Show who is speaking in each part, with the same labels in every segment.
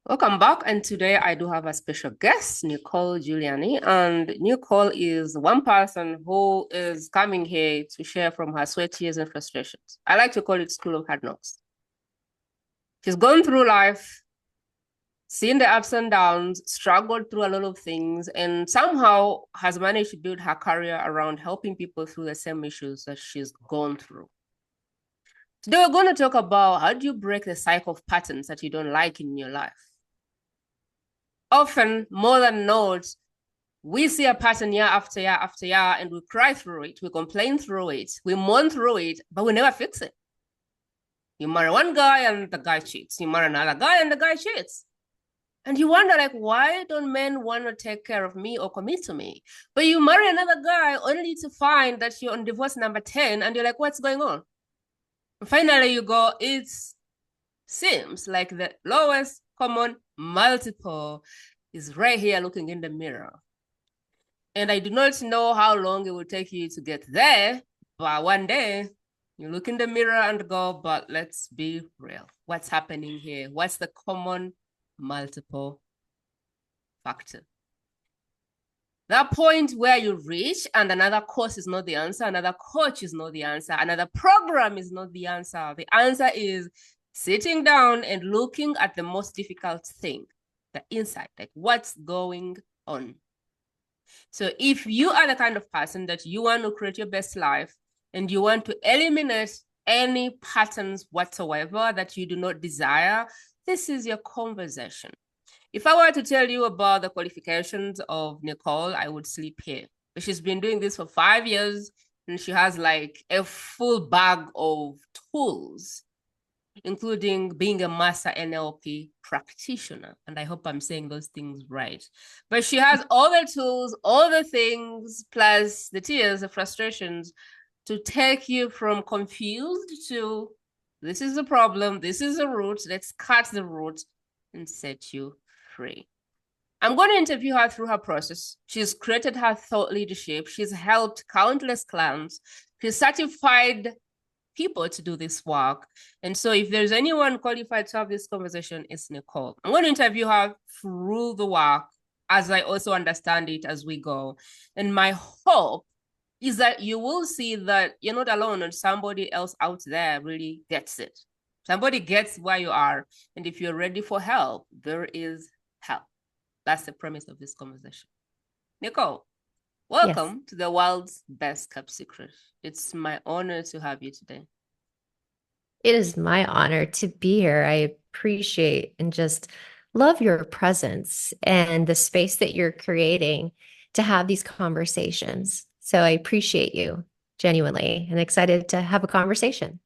Speaker 1: Welcome back. And today I do have a special guest, Nicole Giuliani. And Nicole is one person who is coming here to share from her sweat, tears, and frustrations. I like to call it School of Hard Knocks. She's gone through life, seen the ups and downs, struggled through a lot of things, and somehow has managed to build her career around helping people through the same issues that she's gone through. Today, we're going to talk about how do you break the cycle of patterns that you don't like in your life. Often, more than not, we see a pattern year after year after year, and we cry through it, we complain through it, we mourn through it, but we never fix it. You marry one guy and the guy cheats. You marry another guy and the guy cheats. And you wonder, like, why don't men want to take care of me or commit to me? But you marry another guy only to find that you're on divorce number 10 and you're like, what's going on? And finally, you go, it seems like the lowest common multiple is right here looking in the mirror. And I do not know how long it will take you to get there, but one day you look in the mirror and go, but let's be real. What's happening here? What's the common multiple factor? That point where you reach and another course is not the answer, another coach is not the answer, another program is not the answer. The answer is sitting down and looking at the most difficult thing, the insight, like what's going on. So if you are the kind of person that you want to create your best life and you want to eliminate any patterns whatsoever that you do not desire, this is your conversation. If I were to tell you about the qualifications of Nicole, I would sleep here. But she's been doing this for 5 years and she has like a full bag of tools, including being a master NLP practitioner. And I hope I'm saying those things right. But she has all the tools, all the things, plus the tears, the frustrations to take you from confused to this is the problem, this is the root, let's cut the root and set you free. I'm going to interview her through her process. She's created her thought leadership. She's helped countless clients. She's certified people to do this work. And so if there's anyone qualified to have this conversation, it's Nicole. I'm going to interview her through the work as I also understand it as we go. And my hope is that you will see that you're not alone and somebody else out there really gets it. Somebody gets where you are. And if you're ready for help, there is help. That's the premise of this conversation. Nicole,
Speaker 2: Yes,
Speaker 1: welcome to the world's best kept secret. It's my honor to have you today.
Speaker 2: it is my honor to be here. I appreciate and just love your presence and the space that you're creating to have these conversations. So I appreciate you genuinely and excited to have a conversation.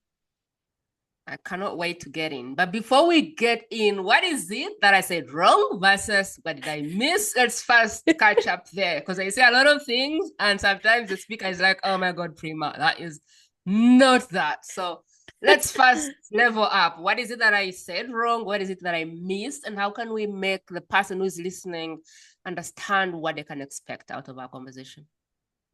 Speaker 1: I cannot wait to get in. But before we get in, what is it that I said wrong versus what did I miss? Let's first catch up there because I say a lot of things, and sometimes the speaker is like, oh my God, Prima, that is not that. So let's first level up. What is it that I said wrong? What is it that I missed? And how can we make the person who's listening understand what they can expect out of our conversation?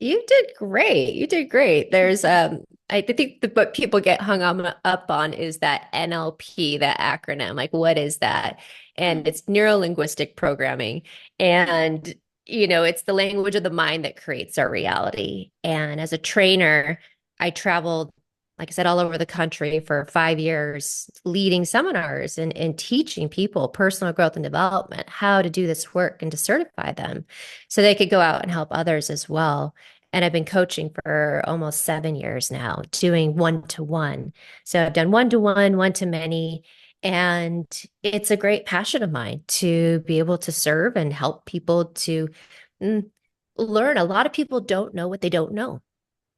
Speaker 2: You did great. You did great. I think what people get hung up on is that NLP, that acronym. Like, what is that? And
Speaker 1: Mm.
Speaker 2: it's neuro linguistic programming. And, it's the language of the mind that creates our reality. And as a trainer, I traveled, like I said, all over the country for 5 years, leading seminars and teaching people personal growth and development, how to do this work and to certify them so they could go out and help others as well. And I've been coaching for almost 7 years now, doing one to one. So I've done one to one, one to many. And it's a great passion of mine to be able to serve and help people to mm, learn. A lot of people don't know what they don't know.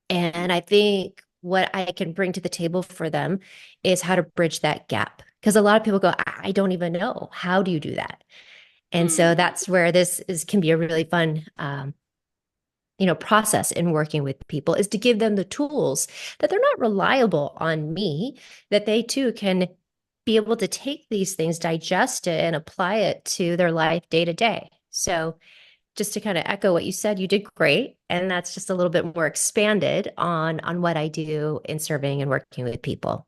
Speaker 2: And I think what I can bring to the table for them is how to bridge that gap. Because a lot of people go, I don't even know. How do you do that? And so
Speaker 1: Mm.
Speaker 2: that's where this is can be a really fun process in working with people is to give them the tools that they're not reliable on me, that they too can be able to take these things, digest it, and apply it to their life day to day. So just to kind of echo what you said, you did great. And that's just a little bit more expanded on what I do in serving and working with people.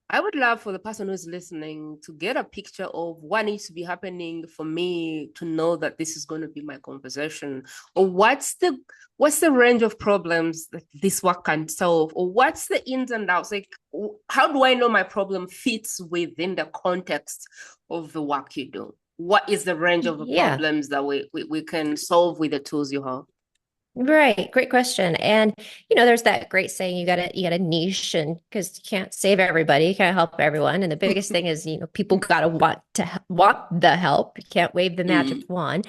Speaker 1: I would love for the person who's listening to get a picture of what needs to be happening for me to know that this is going to be my conversation, or what's the range of problems that this work can solve, or what's the ins and outs. Like, how do I know my problem fits within the context of the work you do? What is the range of the
Speaker 2: Yeah.
Speaker 1: problems that we can solve with the tools you have?
Speaker 2: Right, great question. And there's that great saying you got to niche and because you can't save everybody, you can't help everyone. And the biggest thing is, people gotta want the help. You can't wave the magic
Speaker 1: Mm,
Speaker 2: wand.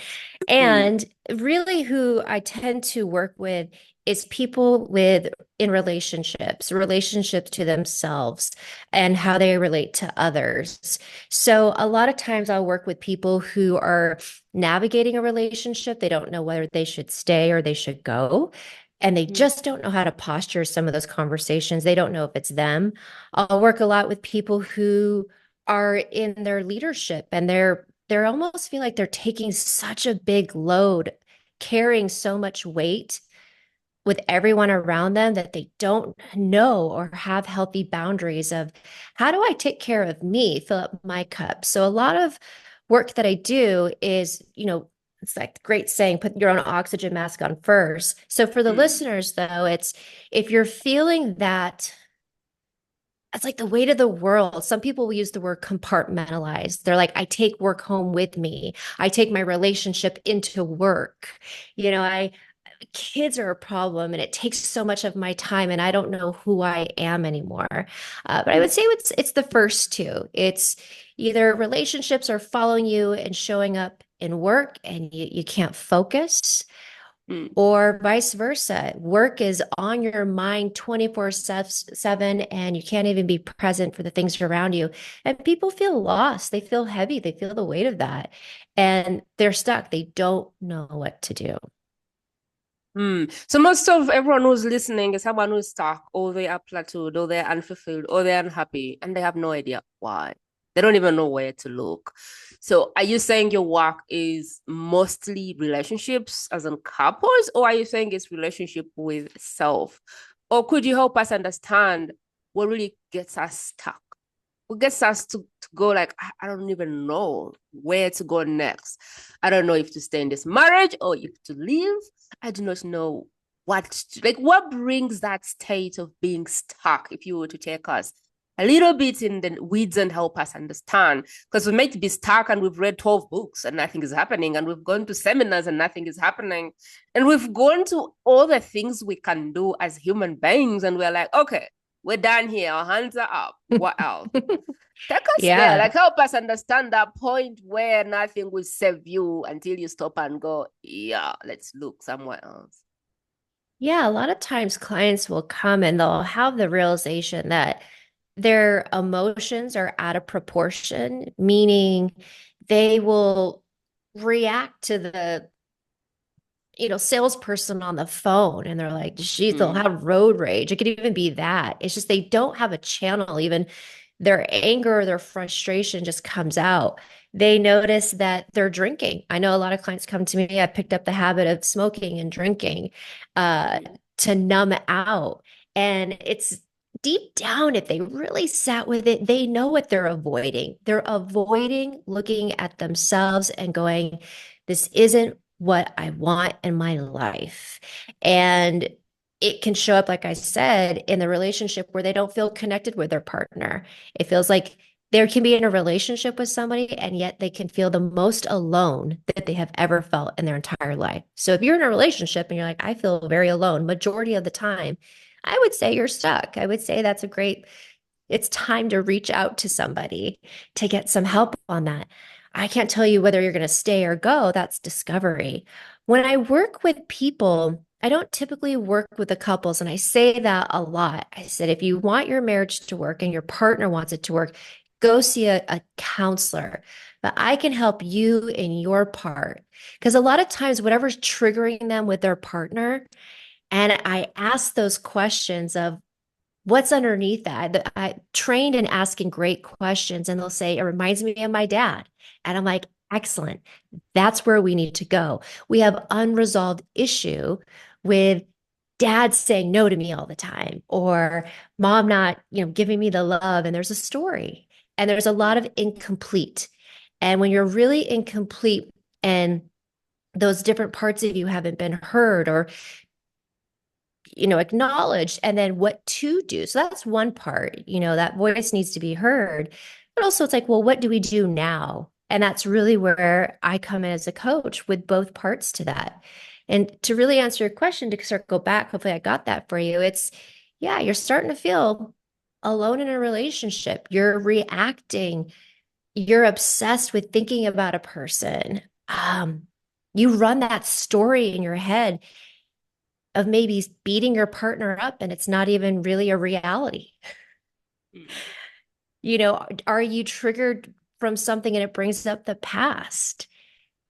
Speaker 1: mm,
Speaker 2: And really who I tend to work with is people with in relationships to themselves and how they relate to others. So a lot of times I'll work with people who are navigating a relationship. They don't know whether they should stay or they should go. And they
Speaker 1: mm,
Speaker 2: just don't know how to posture some of those conversations. They don't know if it's them. I'll work a lot with people who are in their leadership and they're almost feel like they're taking such a big load, carrying so much weight with everyone around them that they don't know or have healthy boundaries of how do I take care of me, fill up my cup. So a lot of work that I do is, it's like the great saying, put your own oxygen mask on first. So for the
Speaker 1: mm,
Speaker 2: listeners, though, it's if you're feeling that it's like the weight of the world. Some people will use the word compartmentalized. They're like, I take work home with me. I take my relationship into work. I kids are a problem and it takes so much of my time and I don't know who I am anymore. But I would
Speaker 1: mm,
Speaker 2: say it's the first two. It's either relationships are following you and showing up in work and you can't focus,
Speaker 1: mm.
Speaker 2: or vice versa. Work is on your mind 24/7 and you can't even be present for the things around you. And people feel lost. They feel heavy. They feel the weight of that. And they're stuck. They don't know what to do.
Speaker 1: So most of everyone who's listening is someone who's stuck, or they are plateaued, or they're unfulfilled, or they're unhappy, and they have no idea why. They don't even know where to look. So are you saying your work is mostly relationships as in couples, or are you saying it's relationship with self? Or could you help us understand what really gets us stuck? What gets us to go like, I don't even know where to go next. I don't know if to stay in this marriage or if to leave. I do not know what brings that state of being stuck, if you were to take us a little bit in the weeds and help us understand. Because we might be stuck and we've read 12 books and nothing is happening, and we've gone to seminars and nothing is happening. And we've gone to all the things we can do as human beings, and we're like, okay, we're done here. Our hands are up. What else? Take us there.
Speaker 2: Yeah.
Speaker 1: Like, help us understand that point where nothing will save you until you stop and go, yeah, let's look somewhere else.
Speaker 2: Yeah, a lot of times clients will come and they'll have the realization that their emotions are out of proportion, meaning they will react to the salesperson on the phone and they're like, geez, they'll
Speaker 1: Mm,
Speaker 2: have road rage. It could even be that. It's just they don't have a channel. Even their anger or their frustration just comes out. They notice that they're drinking. I know a lot of clients come to me. I picked up the habit of smoking and drinking uh,
Speaker 1: mm,
Speaker 2: to numb out. And it's deep down, if they really sat with it, they know what they're avoiding. They're avoiding looking at themselves and going, this isn't what I want in my life. And it can show up, like I said, in the relationship where they don't feel connected with their partner. It feels like there can be in a relationship with somebody, and yet they can feel the most alone that they have ever felt in their entire life. So if you're in a relationship and you're like, I feel very alone, majority of the time, I would say you're stuck. I would say it's time to reach out to somebody to get some help on that. I can't tell you whether you're going to stay or go. That's discovery. When I work with people, I don't typically work with the couples, and I say that a lot. I said, if you want your marriage to work and your partner wants it to work, go see a counselor. But I can help you in your part. Because a lot of times, whatever's triggering them with their partner, and I ask those questions of what's underneath that. I trained in asking great questions, and they'll say, it reminds me of my dad. And I'm like, excellent. That's where we need to go. We have unresolved issue with dad saying no to me all the time, or mom not, giving me the love. And there's a story, and there's a lot of incomplete. And when you're really incomplete and those different parts of you haven't been heard or acknowledged, and then what to do. So that's one part, that voice needs to be heard. But also it's like, well, what do we do now? And that's really where I come in as a coach with both parts to that. And to really answer your question, to circle back, hopefully I got that for you. It's, yeah, you're starting to feel alone in a relationship. You're reacting. You're obsessed with thinking about a person. You run that story in your head of maybe beating your partner up, and it's not even really a reality. Are you triggered from something and it brings up the past?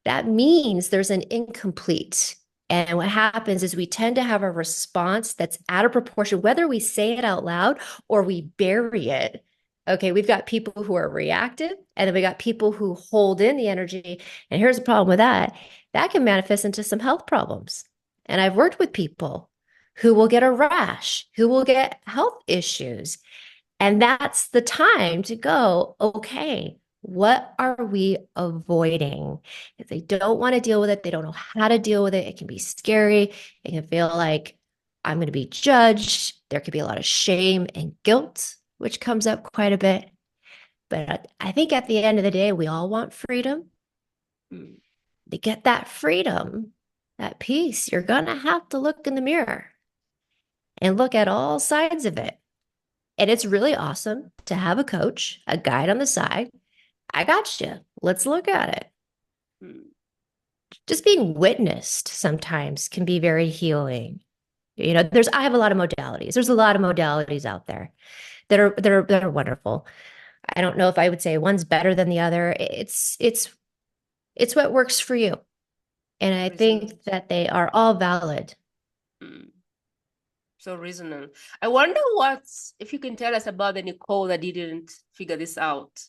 Speaker 2: That means there's an incomplete. And what happens is we tend to have a response that's out of proportion, whether we say it out loud or we bury it. Okay, we've got people who are reactive, and then we got people who hold in the energy. And here's the problem with that: that can manifest into some health problems. And I've worked with people who will get a rash, who will get health issues. And that's the time to go, okay, what are we avoiding? If they don't want to deal with it, they don't know how to deal with it. It can be scary. It can feel like I'm going to be judged. There could be a lot of shame and guilt, which comes up quite a bit. But I think at the end of the day, we all want freedom. To get that freedom, that peace, you're going to have to look in the mirror and look at all sides of it. And it's really awesome to have a coach, a guide on the side. I got you. Let's look at it. Just being witnessed sometimes can be very healing. I have a lot of modalities. There's a lot of modalities out there that are wonderful. I don't know if I would say one's better than the other. It's what works for you. And I think that they are all valid.
Speaker 1: So resonant. I wonder if you can tell us about the Nicole that didn't figure this out.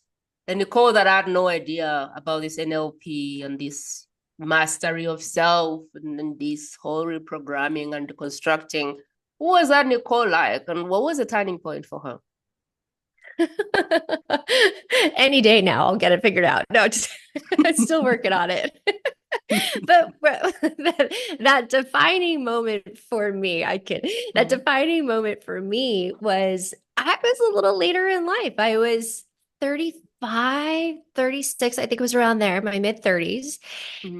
Speaker 1: The Nicole that had no idea about this NLP and this mastery of self and this whole reprogramming and deconstructing. Who was that Nicole like? And what was the turning point for her?
Speaker 2: Any day now, I'll get it figured out. No, just I'm still working on it. but that defining moment for me, that defining moment for me was, I was a little later in life. I was 35, 36, I think it was around there, my mid 30s.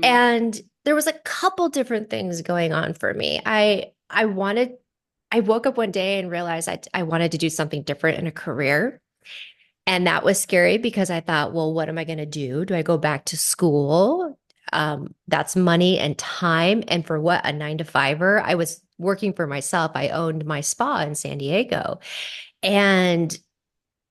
Speaker 2: And there was a couple different things going on for me. I woke up one day and realized I wanted to do something different in a career. And that was scary because I thought, well, what am I going to do? Do I go back to school? That's money and time. And for what? A 9-to-5er? I was working for myself. I owned my spa in San Diego. And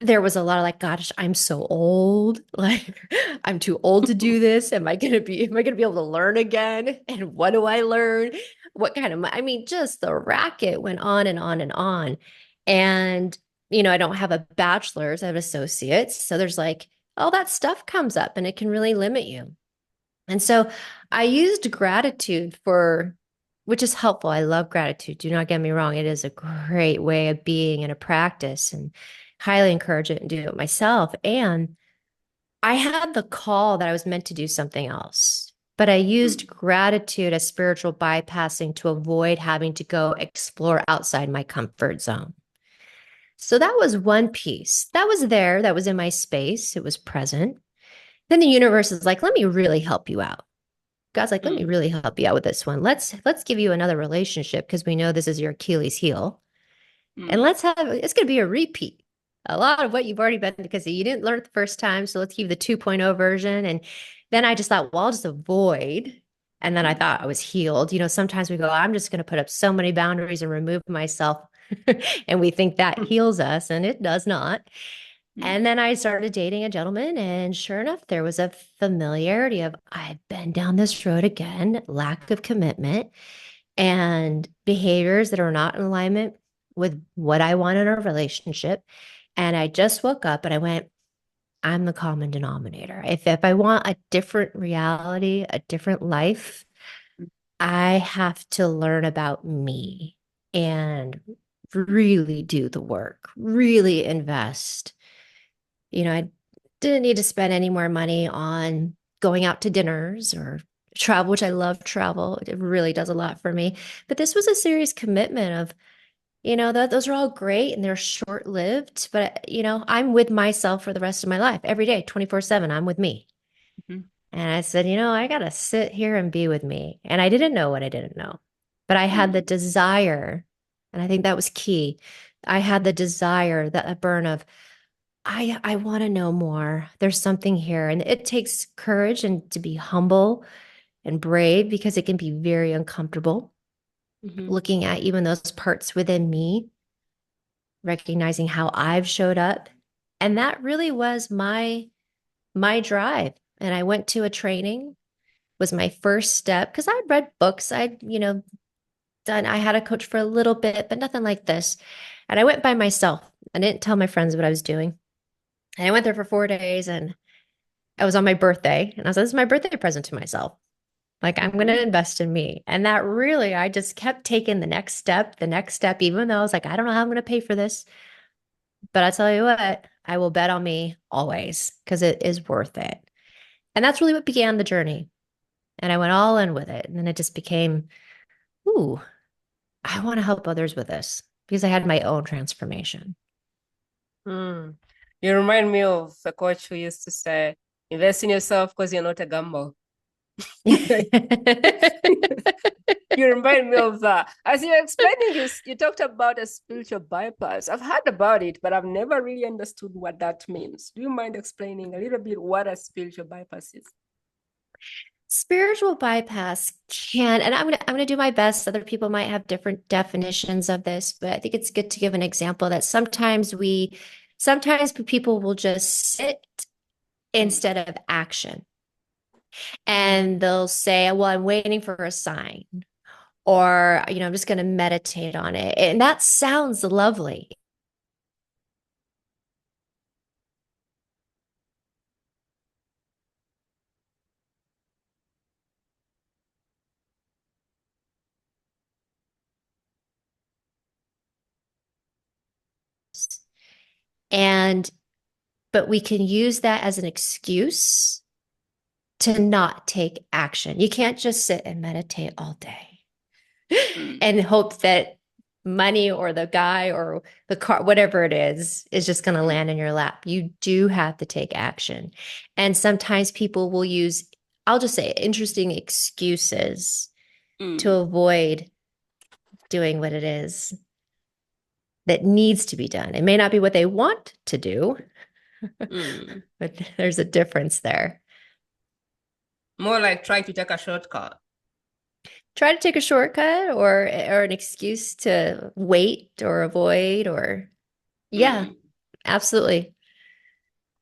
Speaker 2: there was a lot of like, gosh, I'm so old. Like, I'm too old to do this. Am I going to be able to learn again? And what do I learn? What kind of, just the racket went on and on and on. And, I don't have a bachelor's, I have associates. So there's like, all that stuff comes up and it can really limit you. And so I used gratitude which is helpful. I love gratitude. Do not get me wrong. It is a great way of being and a practice, and highly encourage it and do it myself. And I had the call that I was meant to do something else, but I used gratitude as spiritual bypassing to avoid having to go explore outside my comfort zone. So that was one piece that was there, that was in my space. It was present. Then the universe is like, let me really help you out. God's like, let me really help you out with this one. Let's give you another relationship because we know this is your Achilles heel. And it's going to be a repeat. A lot of what you've already been, because you didn't learn it the first time. So let's give you the 2.0 version. And then I just thought, well, I'll just avoid. And then I thought I was healed. Sometimes we go, I'm just going to put up so many boundaries and remove myself. And we think that heals us, and it does not. And then I started dating a gentleman, and sure enough, there was a familiarity of, I've been down this road again, lack of commitment and behaviors that are not in alignment with what I want in a relationship. And I just woke up and I went, I'm the common denominator. If I want a different reality, a different life, I have to learn about me. and really do the work, really invest. I didn't need to spend any more money on going out to dinners or travel, which I love travel. It really does a lot for me. But this was a serious commitment of, that those are all great and they're short-lived, but I'm with myself for the rest of my life. Every day, 24/7, I'm with me.
Speaker 1: Mhm.
Speaker 2: And I said, I got to sit here and be with me. And I didn't know what I didn't know, but I had the
Speaker 1: Mm.
Speaker 2: desire, and I think that was key. I had the desire, that a burn of, I want to know more. There's something here. And it takes courage and to be humble and brave because it can be very uncomfortable
Speaker 1: Mhm.
Speaker 2: looking at even those parts within me, recognizing how I've showed up. And that really was my drive. And I went to a training, was my first step because I'd read books. I had a coach for a little bit, but nothing like this. And I went by myself. I didn't tell my friends what I was doing. And I went there for 4 days and I was on my birthday. And I was like, this is my birthday present to myself. Like, I'm going to
Speaker 1: Mhm.
Speaker 2: invest in me. And that really, I just kept taking the next step, even though I was like, I don't know how I'm going to pay for this. But I tell you what, I will bet on me always because it is worth it. And that's really what began the journey. And I went all in with it. And then it just became, ooh, I want to help others with this because I had my own transformation.
Speaker 1: Mm. You remind me of a coach who used to say, invest in yourself because you're not a gamble. You remind me of that. As you're explaining, you talked about a spiritual bypass. I've heard about it, but I've never really understood what that means. Do you mind explaining a little bit what a spiritual bypass is?
Speaker 2: Spiritual bypass can, and I'm gonna do my best. Other people might have different definitions of this, but I think it's good to give an example that sometimes people will just sit
Speaker 1: Mm.
Speaker 2: instead of action.
Speaker 1: Mm.
Speaker 2: And they'll say, well, I'm waiting for a sign, or, I'm just going to meditate on it. And that sounds lovely. And, but we can use that as an excuse to not take action. You can't just sit and meditate all day
Speaker 1: Mm.
Speaker 2: and hope that money or the guy or the car, whatever it is just going to
Speaker 1: Mm.
Speaker 2: land in your lap. You do have to take action. And sometimes people will use, I'll just say, interesting excuses to
Speaker 1: Mm.
Speaker 2: avoid doing what it is that needs to be done. It may not be what they want to do,
Speaker 1: Mm.
Speaker 2: but there's a difference there.
Speaker 1: More like trying to take a shortcut.
Speaker 2: Try to take a shortcut or an excuse to wait or avoid or yeah,
Speaker 1: Mm.
Speaker 2: absolutely.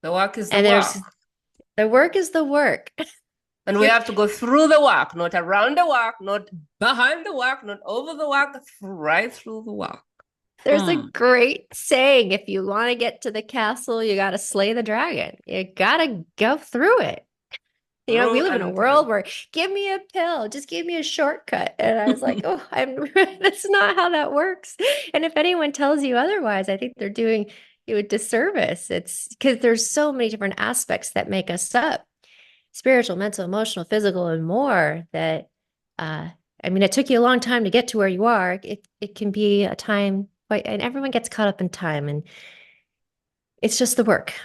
Speaker 1: The work is the
Speaker 2: And there's
Speaker 1: work.
Speaker 2: the work is the work.
Speaker 1: And we have to go through the work, not around the work, not behind the work, not over the work, right through the work.
Speaker 2: There's a
Speaker 1: Hmm.
Speaker 2: great saying, if you want to get to the castle, you got to slay the dragon. You got to go through it. We
Speaker 1: Through
Speaker 2: live in a
Speaker 1: and
Speaker 2: world
Speaker 1: through.
Speaker 2: where give me a pill, just give me a shortcut. And I was like, oh, that's not how that works. And if anyone tells you otherwise, I think they're doing you a disservice. It's because there's so many different aspects that make us up, spiritual, mental, emotional, physical, and more that uh it took you a long time to get to where you are. It can be a time, and everyone gets caught up in time, and it's just the work.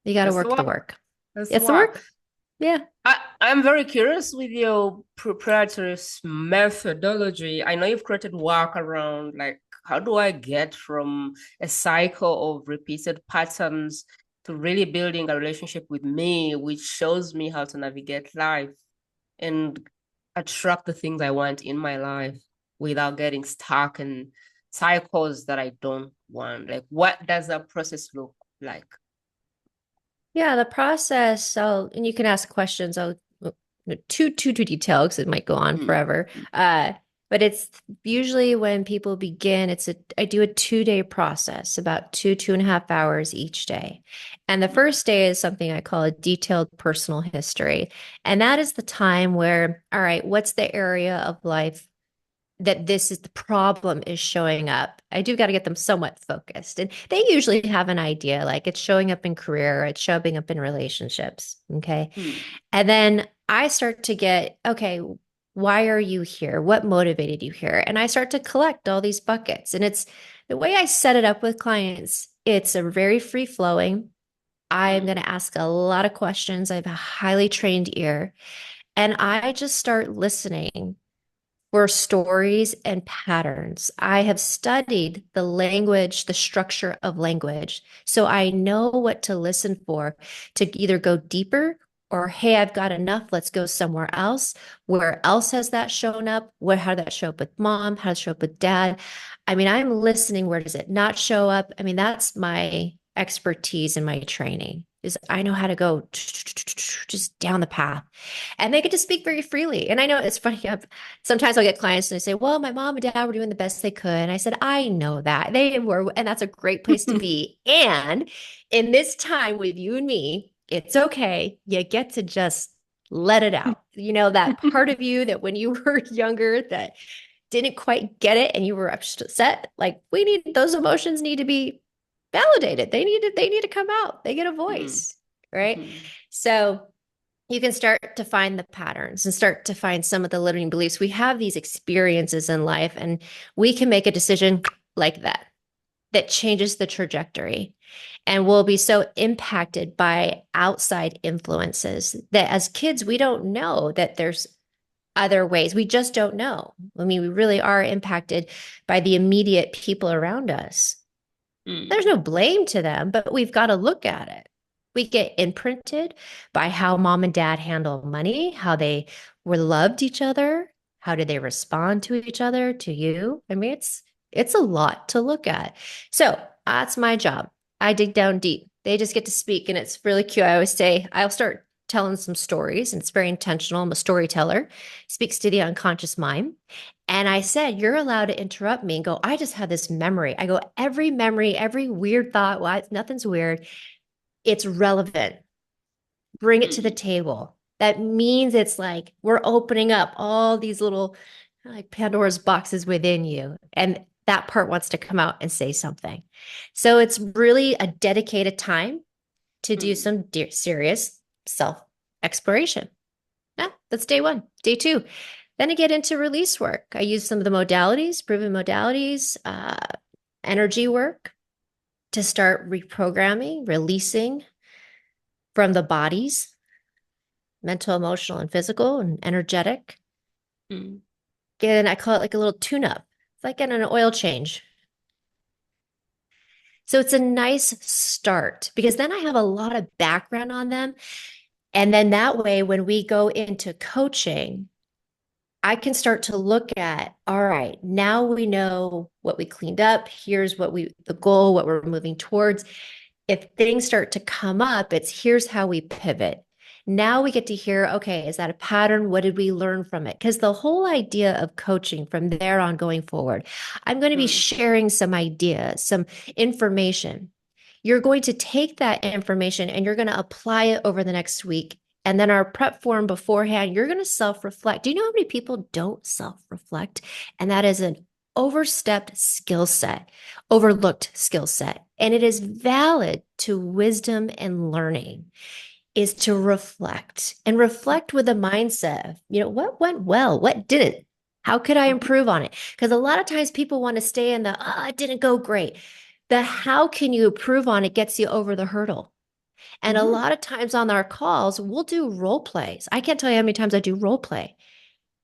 Speaker 2: You got to
Speaker 1: That's the
Speaker 2: work the
Speaker 1: work.
Speaker 2: work.
Speaker 1: That's the
Speaker 2: It's the
Speaker 1: work.
Speaker 2: work. Yeah.
Speaker 1: I'm very curious with your proprietary methodology. I know you've created work around like how do I get from a cycle of repeated patterns to really building a relationship with me, which shows me how to navigate life and attract the things I want in my life without getting stuck in cycles that I don't want. Like, what does that process look like?
Speaker 2: Yeah, the process. And you can ask questions. I'll too detailed because it might go on
Speaker 1: Mm.
Speaker 2: forever. But it's usually when people begin, I do a 2 day process, about 2.5 hours each day. And the first day is something I call a detailed personal history. And that is the time where, all right, what's the area of life that this is the problem is showing up. I do got to get them somewhat focused. And they usually have an idea, like it's showing up in career, it's showing up in relationships. Okay.
Speaker 1: Mm.
Speaker 2: And then I start to get, okay, why are you here? What motivated you here? And I start to collect all these buckets. And it's the way I set it up with clients, it's a very free flowing. I'm going
Speaker 1: Mm.
Speaker 2: to ask a lot of questions. I have a highly trained ear, and I just start listening for stories and patterns. I have studied the language, the structure of language. So I know what to listen for to either go deeper or, hey, I've got enough. Let's go somewhere else. Where else has that shown up? How did that show up with mom? How does it show up with dad? I mean, I'm listening. Where does it not show up? I mean, that's my expertise in my training is I know how to go just down the path and they get to speak very freely. And I know it's funny. Sometimes I'll get clients and they say, well, my mom and dad were doing the best they could. And I said, I know that they were, and that's a great place to be. And in this time with you and me, it's okay. You get to just let it out. You know, that part of you that when you were younger that didn't quite get it and you were upset, like those emotions need to be validated. They need to come out. They get a
Speaker 1: Mm.
Speaker 2: voice, right?
Speaker 1: Mm.
Speaker 2: So you can start to find the patterns and start to find some of the limiting beliefs. We have these experiences in life, and we can make a decision like that changes the trajectory. And we'll be so impacted by outside influences that as kids, we don't know that there's other ways. We just don't know. I mean, we really are impacted by the immediate people around us. There's
Speaker 1: Mm.
Speaker 2: no blame to them, but we've got to look at it. We get imprinted by how mom and dad handle money, how they were loved each other, how did they respond to each other, to you. I mean, it's a lot to look at. So that's my job. I dig down deep. They just get to speak, and it's really cute. I always say I'll start telling some stories, and it's very intentional. I'm a storyteller, speaks to the unconscious mind. And I said, you're allowed to interrupt me and go, I just had this memory. I go, every memory, every weird thought, well, nothing's weird. It's relevant. Bring it to the
Speaker 1: Mm.
Speaker 2: table. That means it's like we're opening up all these little like Pandora's boxes within you. And that part wants to come out and say something. So it's really a dedicated time to do
Speaker 1: Mm.
Speaker 2: some serious self exploration. Yeah, that's day one. Day two, then I get into release work. I use some of the modalities, proven modalities, energy work to start reprogramming, releasing from the bodies, mental, emotional, and physical, and energetic.
Speaker 1: Mm.
Speaker 2: And I call it like a little tune up. It's like getting an oil change. So it's a nice start because then I have a lot of background on them. And then that way, when we go into coaching, I can start to look at, all right, now we know what we cleaned up. Here's the goal, what we're moving towards. If things start to come up, it's here's how we pivot. Now we get to hear, okay, is that a pattern? What did we learn from it? Because the whole idea of coaching from there on going forward, I'm going to be
Speaker 1: Mm.
Speaker 2: sharing some ideas, some information. You're going to take that information and you're going to apply it over the next week. And then our prep form beforehand, you're going to self reflect. Do you know how many people don't self reflect? And that is an overstepped skill set, overlooked skill set. And it is valid to wisdom and learning is to reflect and reflect with a mindset of, what went well? What didn't? How could I
Speaker 1: Mhm.
Speaker 2: improve on it? Because a lot of times people want to stay in the, it didn't go great. The how can you improve on it gets you over the hurdle. And a
Speaker 1: Mhm.
Speaker 2: lot of times on our calls, we'll do role plays. I can't tell you how many times I do role play.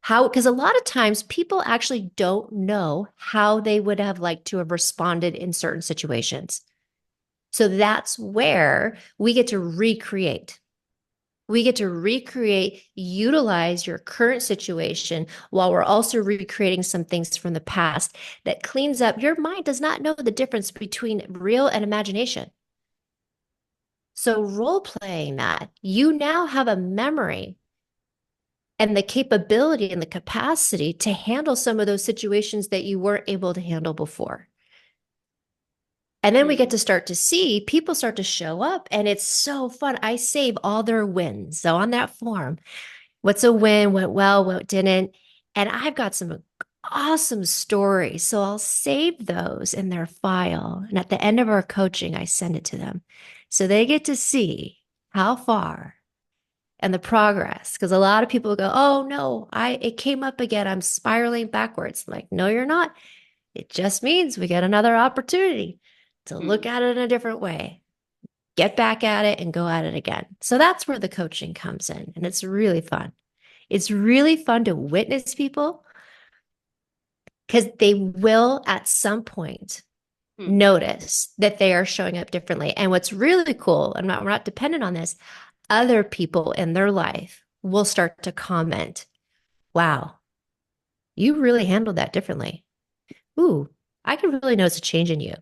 Speaker 2: How, because a lot of times people actually don't know how they would have liked to have responded in certain situations. So that's where we get to recreate. We get to recreate, utilize your current situation while we're also recreating some things from the past that cleans up. Your mind does not know the difference between real and imagination. So, role playing that, you now have a memory and the capability and the capacity to handle some of those situations that you weren't able to handle before. And then we get
Speaker 1: Mm.
Speaker 2: to start to see people start to show up, and it's so fun. I save all their wins. So, on that form, what's a win, went well, what didn't. And I've got some awesome stories. So I'll save those in their file. And at the end of our coaching, I send it to them. So they get to see how far and the progress. Because a lot of people go, oh no, it came up again. I'm spiraling backwards. I'm like, no, you're not. It just means we get another opportunity to look
Speaker 1: Mm.
Speaker 2: at it in a different way, get back at it and go at it again. So that's where the coaching comes in. And it's really fun. It's really fun to witness people because they will at some point
Speaker 1: Mm.
Speaker 2: notice that they are showing up differently. And what's really cool, we're not dependent on this, other people in their life will start to comment, wow, you really handled that differently. Ooh, I can really notice a change in you.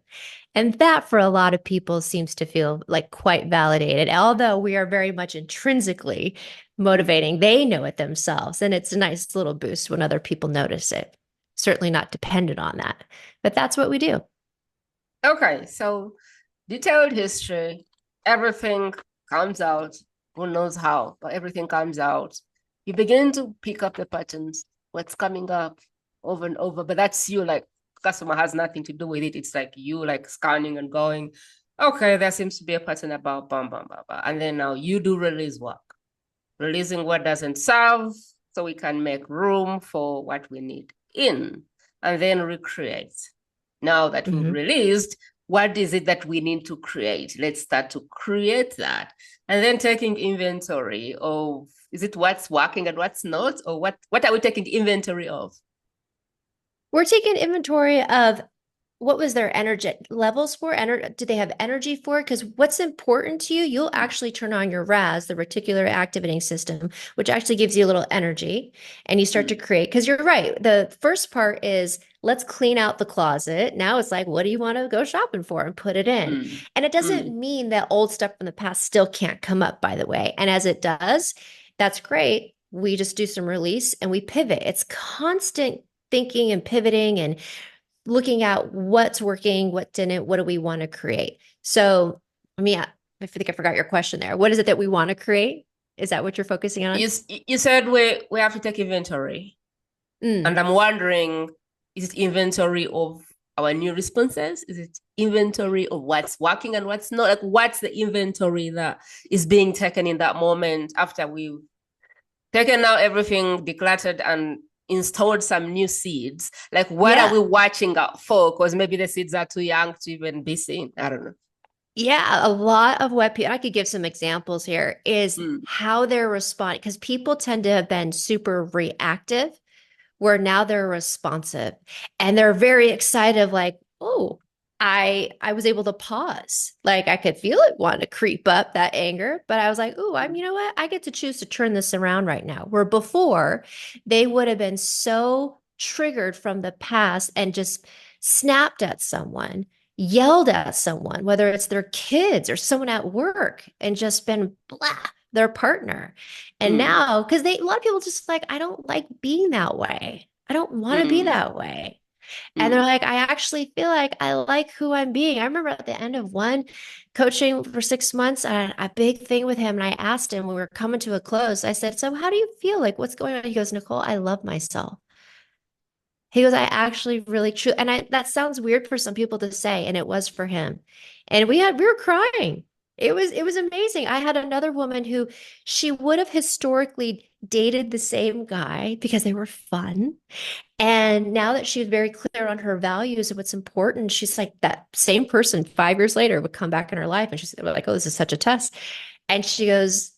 Speaker 2: And that for a lot of people seems to feel like quite validated, although we are very much intrinsically
Speaker 1: Mm.
Speaker 2: motivating. They know it themselves. And it's a nice little boost when other people notice it. Certainly not dependent on that, but that's what we do.
Speaker 1: Okay, so detailed history, everything comes out. Who knows how, but everything comes out. You begin to pick up the patterns, what's coming up over and over, but that's you, like customer has nothing to do with it. It's like you like scanning and going, okay, there seems to be a pattern about bam, bam, bam, bam. And then now you do release work, releasing what doesn't serve so we can make room for what we need in, and then recreate. Now that we've
Speaker 2: Mm-hmm.
Speaker 1: released, what is it that we need to create? Let's start to create that. And then taking inventory of, is it what's working and what's not? Or what are we taking inventory of?
Speaker 2: We're taking inventory of what was their energy levels for? Do they have energy for? Because what's important to you, you'll actually turn on your RAS, the reticular activating system, which actually gives you a little energy, and you start to
Speaker 1: Mm.
Speaker 2: create. Because you're right. The first part is let's clean out the closet. Now it's like, what do you want to go shopping for and put it in?
Speaker 1: Mm.
Speaker 2: And it doesn't
Speaker 1: Mm.
Speaker 2: mean that old stuff from the past still can't come up, by the way. And as it does, that's great. We just do some release and we pivot. It's constant thinking and pivoting and looking at what's working, what didn't, what do we want to create. So, I think I forgot your question there. What is it that we want to create? Is that what you're focusing on?
Speaker 1: You said we have to take inventory. And
Speaker 2: Mm.
Speaker 1: I'm wondering, is it inventory of our new responses? Is it inventory of what's working and what's not? Like, what's the inventory that is being taken in that moment after we've taken out everything, decluttered, and installed some new seeds? Like, what are
Speaker 2: Yeah.
Speaker 1: we watching out for? Because maybe the seeds are too young to even be seen. I don't know.
Speaker 2: Yeah, a lot of what people, I could give some examples here, is
Speaker 1: Mm.
Speaker 2: how they're responding because people tend to have been super reactive where now they're responsive and they're very excited like, oh, I was able to pause. Like I could feel it want to creep up that anger, but I was like, oh, you know what? I get to choose to turn this around right now. Where before they would have been so triggered from the past and just snapped at someone, yelled at someone, whether it's their kids or someone at work, and just been blah, their partner. And
Speaker 1: Mm.
Speaker 2: now, because a lot of people just like, I don't like being that way. I don't want to be
Speaker 1: Mm.
Speaker 2: that way. And they're
Speaker 1: Mm.
Speaker 2: like, I actually feel like I like who I'm being. I remember at the end of one coaching for 6 months, a big thing with him. And I asked him, when we were coming to a close, I said, so how do you feel? Like, what's going on? He goes, Nicole, I love myself. He goes, I actually really true. And that sounds weird for some people to say, and it was for him. And we were crying. It was amazing. I had another woman who she would have historically dated the same guy because they were fun. And now that she's very clear on her values and what's important, she's like that same person 5 years later would come back in her life and she's like, oh, this is such a test. And she goes,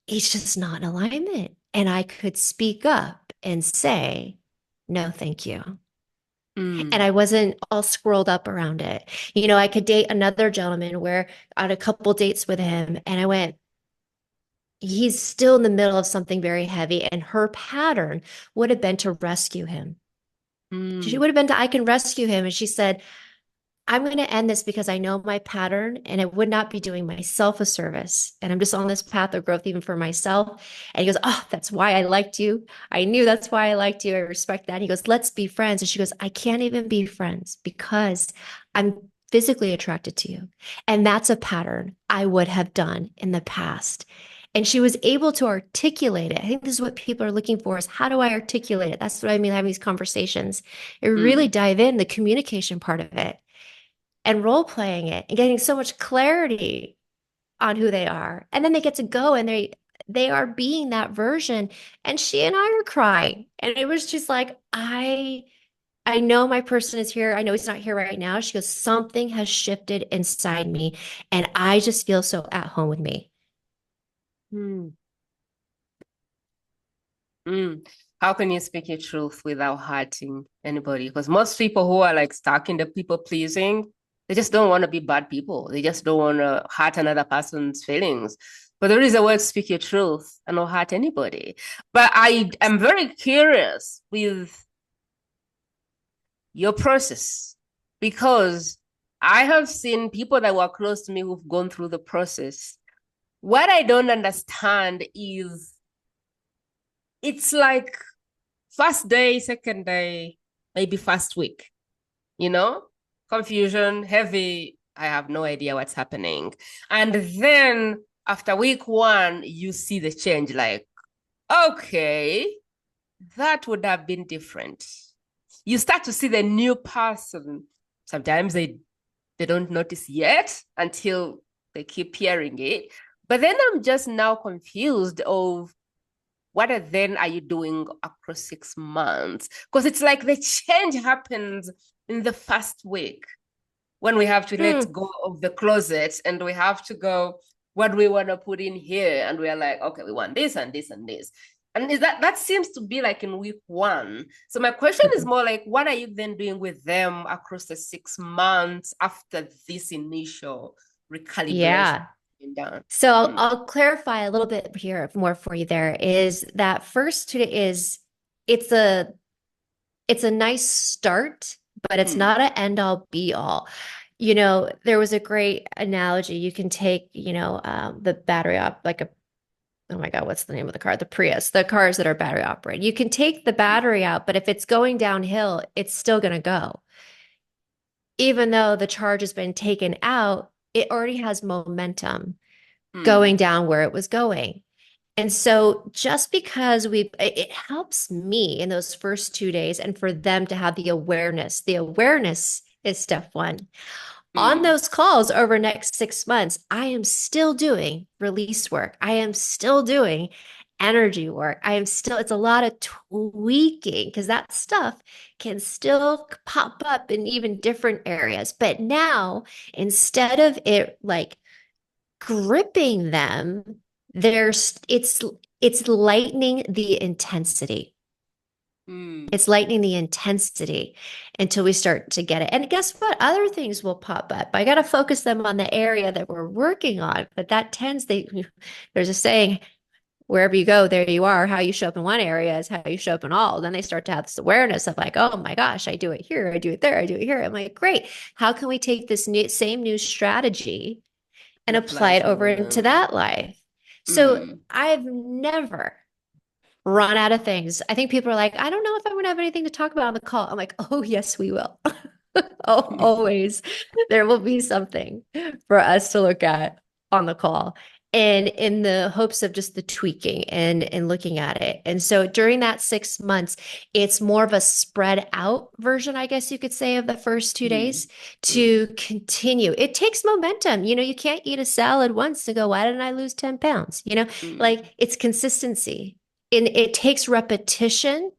Speaker 2: he's just not in alignment. And I could speak up and say, no, thank you. And
Speaker 1: Mm.
Speaker 2: I wasn't all scrolled up around it. I could date another gentleman where I had a couple dates with him and I went, he's still in the middle of something very heavy. And her pattern would have been to rescue him. She
Speaker 1: Mm.
Speaker 2: would have been to, I can rescue him. And she said, I'm going to end this because I know my pattern and it would not be doing myself a service. And I'm just on this path of growth, even for myself. And he goes, oh, that's why I liked you. I knew that's why I liked you. I respect that. And he goes, let's be friends. And she goes, I can't even be friends because I'm physically attracted to you. And that's a pattern I would have done in the past. And she was able to articulate it. I think this is what people are looking for is how do I articulate it? That's what I mean having these conversations. And really
Speaker 1: Mm.
Speaker 2: dive in the communication part of it and role playing it and getting so much clarity on who they are. And then they get to go and they are being that version. And she and I were crying. And it was just like, I know my person is here. I know he's not here right now. She goes, something has shifted inside me. And I just feel so at home with me.
Speaker 1: Mm. Mm. How can you speak your truth without hurting anybody? Because most people who are like stuck in the people pleasing, they just don't want to be bad people. They just don't want to hurt another person's feelings. But there is a way to speak your truth and not hurt anybody. But I am very curious with your process because I have seen people that were close to me who've gone through the process. What I don't understand is it's like first day, second day, maybe first week, you know, confusion, heavy. I have no idea what's happening. And then after week one, you see the change like, okay, that would have been different. You start to see the new person. Sometimes they don't notice yet until they keep hearing it. But then I'm just now confused of what then are you doing across 6 months? Because it's like the change happens in the first week when we have to let go of the closet and we have to go, what do we want to put in here? And we're like, okay, we want this and this and this. And is that seems to be like in week one. So my question is more like, what are you then doing with them across the 6 months after this initial recalibration
Speaker 2: Yeah.
Speaker 1: being done?
Speaker 2: So I'll clarify a little bit here more for you there is that first two is it's a it's a nice start, but it's
Speaker 1: Mm.
Speaker 2: not an end all be all. You know, there was a great analogy. You can take, the battery up like a oh my God, what's the name of the car? The Prius, the cars that are battery operated. You can take the battery out, but if it's going downhill, it's still going to go. Even though the charge has been taken out, it already has momentum going
Speaker 1: Mm.
Speaker 2: down where it was going. And so just because it helps me in those first 2 days and for them to have the awareness is step one. On
Speaker 1: Mm.
Speaker 2: those calls over next 6 months, I am still doing release work. I am still doing energy work. It's a lot of tweaking because that stuff can still pop up in even different areas. But now, instead of it like gripping them, there's it's lightening the intensity.
Speaker 1: Mm.
Speaker 2: It's lightening the intensity until we start to get it. And guess what? Other things will pop up. I got to focus them on the area that we're working on. But there's a saying, wherever you go, there you are. How you show up in one area is how you show up in all. Then they start to have this awareness of like, oh my gosh, I do it here, I do it there, I do it here. I'm like, great. How can we take this same new strategy
Speaker 1: And
Speaker 2: and
Speaker 1: apply
Speaker 2: apply
Speaker 1: it
Speaker 2: it
Speaker 1: for
Speaker 2: over into
Speaker 1: them.
Speaker 2: that life? So
Speaker 1: Mm.
Speaker 2: I've never run out of things. I think people are like, I don't know if I'm going to have anything to talk about on the call. I'm like, oh, yes, we will. Oh, always. There will be something for us to look at on the call. And in the hopes of just the tweaking and looking at it. And so during that 6 months, it's more of a spread out version, I guess you could say, of the first two
Speaker 1: Mm.
Speaker 2: days
Speaker 1: Mm.
Speaker 2: to continue. It takes momentum. You can't eat a salad once and go, why didn't I lose 10 pounds?
Speaker 1: Mm.
Speaker 2: Like it's consistency. And it takes repetition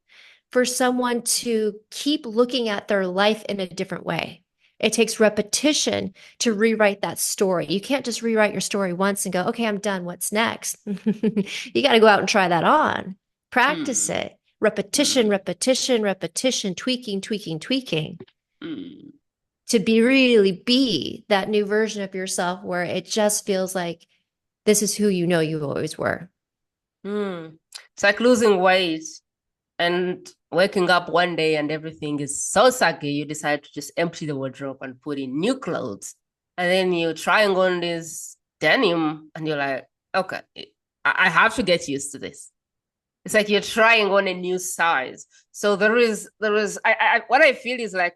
Speaker 2: for someone to keep looking at their life in a different way. It takes repetition to rewrite that story. You can't just rewrite your story once and go, okay, I'm done. What's next? You got to go out and try that on. Practice
Speaker 1: Mm.
Speaker 2: it. Repetition,
Speaker 1: Mm.
Speaker 2: repetition, repetition, tweaking, tweaking, tweaking
Speaker 1: Mm.
Speaker 2: to be that new version of yourself where it just feels like this is who you always were.
Speaker 1: Mm. It's like losing weight and waking up one day and everything is so saggy, you decide to just empty the wardrobe and put in new clothes. And then you're trying on this denim and you're like, okay, I have to get used to this. It's like you're trying on a new size. So what I feel is like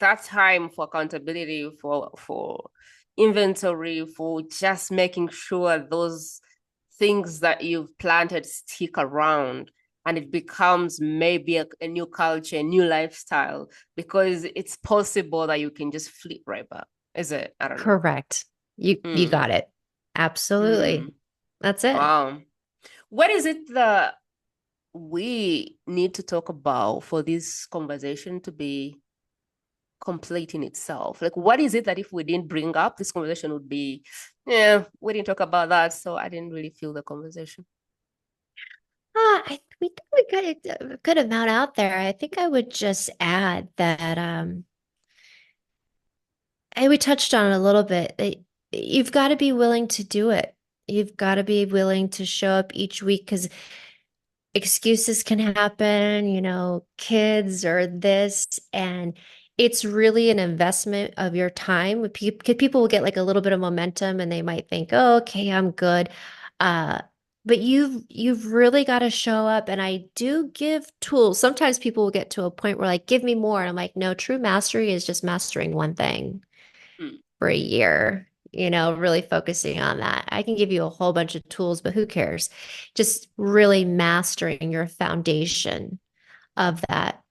Speaker 1: that time for accountability, for inventory, for just making sure those things that you've planted stick around and it becomes maybe a new culture, a new lifestyle, because it's possible that you can just flip right back. Is it? I don't know.
Speaker 2: Correct. You got it. Absolutely. That's it.
Speaker 1: Wow. What is it that we need to talk about for this conversation to be complete in itself? Like, what is it that if we didn't bring up, this conversation would be, yeah, we didn't talk about that, so I didn't really feel the conversation.
Speaker 2: We got a good amount out there. I think I would just add that we touched on it a little bit. You've got to be willing to do it. You've got to be willing to show up each week because excuses can happen, kids or this, and it's really an investment of your time. People will get like a little bit of momentum and they might think, oh, okay, I'm good. But you've really got to show up. And I do give tools. Sometimes people will get to a point where like, give me more. And I'm like, no, true mastery is just mastering one thing for a year, really focusing on that. I can give you a whole bunch of tools, but who cares? Just really mastering your foundation of that.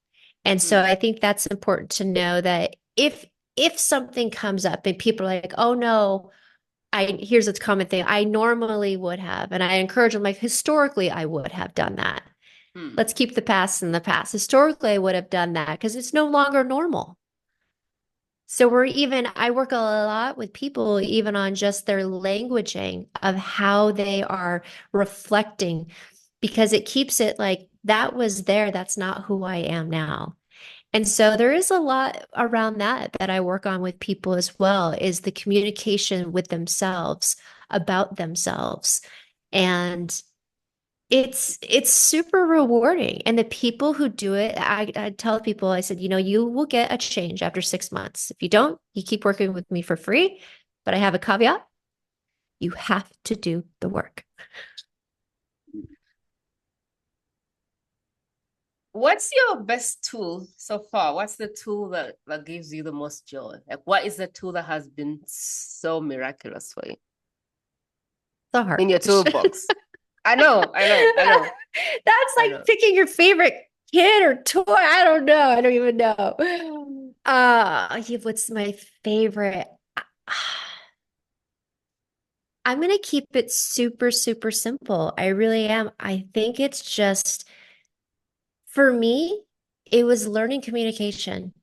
Speaker 2: And so I think that's important to know that if something comes up and people are like, oh no, here's a common thing. I normally would have, and I encourage them like historically I would have done that. Let's keep the past in the past. Historically, I would have done that because it's no longer normal. So I work a lot with people, even on just their languaging of how they are reflecting, because it keeps it like that was there. That's not who I am now. And so there is a lot around that I work on with people as well, is the communication with themselves about themselves. And it's super rewarding. And the people who do it, I tell people, I said, you will get a change after 6 months. If you don't, you keep working with me for free. But I have a caveat. You have to do the work.
Speaker 1: What's your best tool so far? What's the tool that gives you the most joy? Like, what is the tool that has been so miraculous for you
Speaker 2: The heart.
Speaker 1: in your toolbox? I know.
Speaker 2: That's like picking your favorite kid or toy. I don't know. I don't even know. What's my favorite? I'm going to keep it super, super simple. I really am. I think it's just, for me, it was learning communication.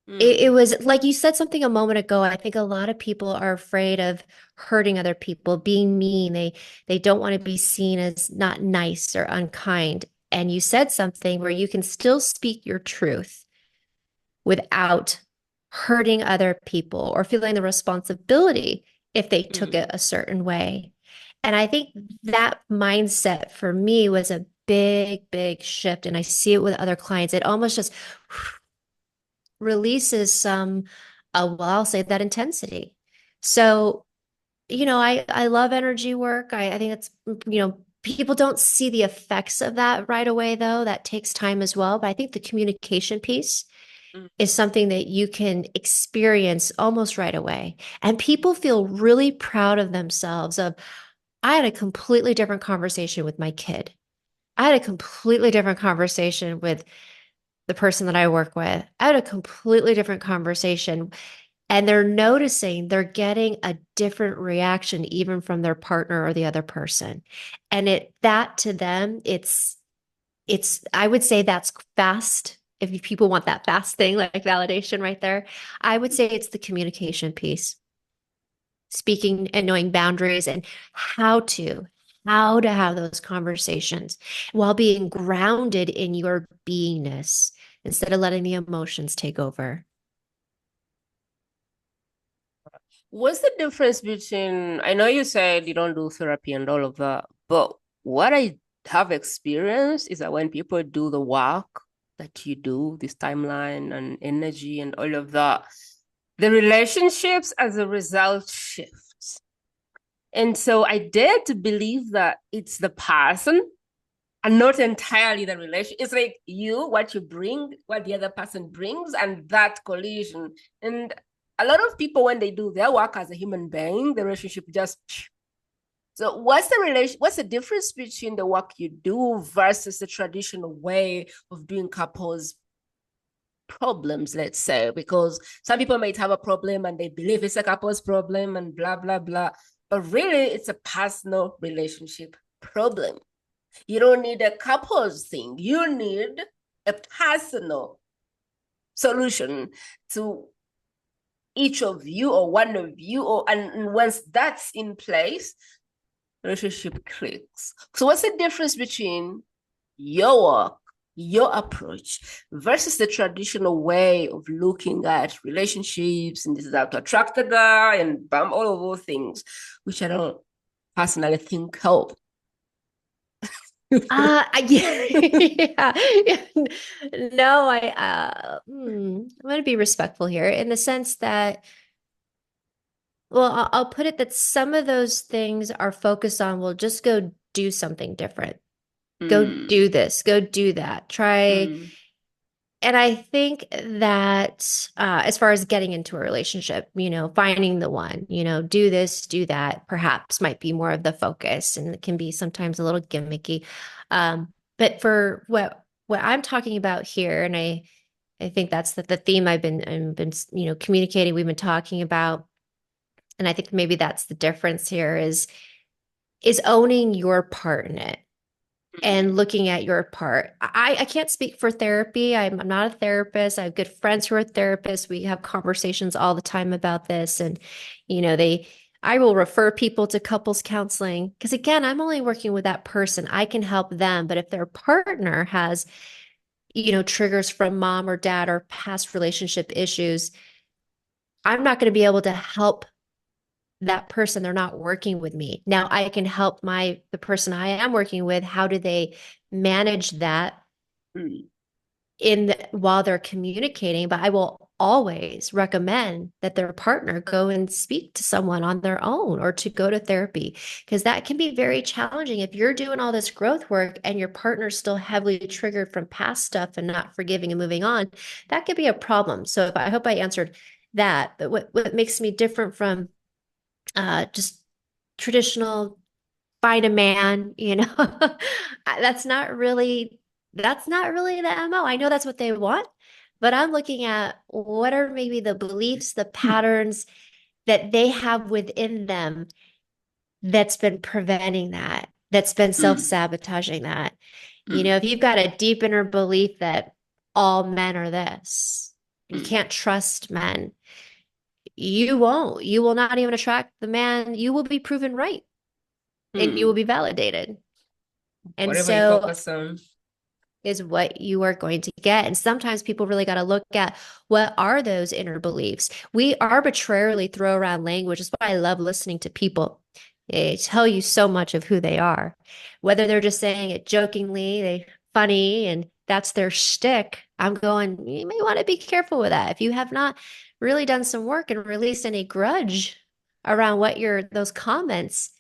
Speaker 2: It was like you said something a moment ago. I think a lot of people are afraid of hurting other people, being mean. They don't want to be seen as not nice or unkind. And you said something where you can still speak your truth without hurting other people or feeling the responsibility if they took it a certain way. And I think that mindset for me was a big, big shift. And I see it with other clients. It almost just releases some, I'll say that intensity. So, I love energy work. I think it's, people don't see the effects of that right away, though. That takes time as well. But I think the communication piece is something that you can experience almost right away. And people feel really proud of themselves of, I had a completely different conversation with my kid. I had a completely different conversation with the person that I work with. I had a completely different conversation. And they're noticing they're getting a different reaction even from their partner or the other person. And that to them, I would say that's fast. If people want that fast thing, like validation right there, I would say it's the communication piece, speaking and knowing boundaries and how to have those conversations while being grounded in your beingness instead of letting the emotions take over.
Speaker 1: What's the difference between, I know you said you don't do therapy and all of that, but what I have experienced is that when people do the work that you do, this timeline and energy and all of that, the relationships as a result shifts. And so I dare to believe that it's the person and not entirely the relation. It's like what you bring, what the other person brings, and that collision. And a lot of people, when they do their work as a human being, the relationship just So what's the relation? What's the difference between the work you do versus the traditional way of doing couples problems, let's say? Because some people might have a problem and they believe it's a couple's problem and blah, blah, blah. But really, it's a personal relationship problem. You don't need a couple's thing. You need a personal solution to each of you or one of you, and once that's in place, relationship clicks. So what's the difference between your work, your approach versus the traditional way of looking at relationships, and this is how to attract a guy and bam, all of those things, which I don't personally think help.
Speaker 2: Yeah, yeah. No, I'm going to be respectful here in the sense that, well, I'll put it that some of those things are focused on, well, just go do something different. Go do this, go do that. Try. And I think that as far as getting into a relationship, finding the one, do this, do that, perhaps might be more of the focus, and it can be sometimes a little gimmicky. But for what I'm talking about here, and I think that's the theme I've been communicating, we've been talking about, and I think maybe that's the difference here is owning your part in it and looking at your part. I can't speak for therapy. I'm not a therapist. I have good friends who are therapists. We have conversations all the time about this. And, I will refer people to couples counseling because, again, I'm only working with that person. I can help them. But if their partner has, triggers from mom or dad or past relationship issues, I'm not going to be able to help that person. They're not working with me. Now I can help the person I am working with. How do they manage that while they're communicating? But I will always recommend that their partner go and speak to someone on their own or to go to therapy, because that can be very challenging. If you're doing all this growth work and your partner's still heavily triggered from past stuff and not forgiving and moving on, that could be a problem. So I hope I answered that. But what makes me different from just traditional find a man, that's not really the MO. I know that's what they want, but I'm looking at what are maybe the beliefs, the patterns that they have within them that's been preventing that, that's been self-sabotaging that. If you've got a deep inner belief that all men are this, you can't trust men, you will not even attract the man. You will be proven right and you will be validated. And
Speaker 1: Whatever you
Speaker 2: so
Speaker 1: focus on
Speaker 2: is what you are going to get. And sometimes people really got to look at what are those inner beliefs. We arbitrarily throw around language. That's why I love listening to people. They tell you so much of who they are, whether they're just saying it jokingly, they funny, and that's their shtick. I'm going, you may want to be careful with that. If you have not really done some work and released any grudge around those comments,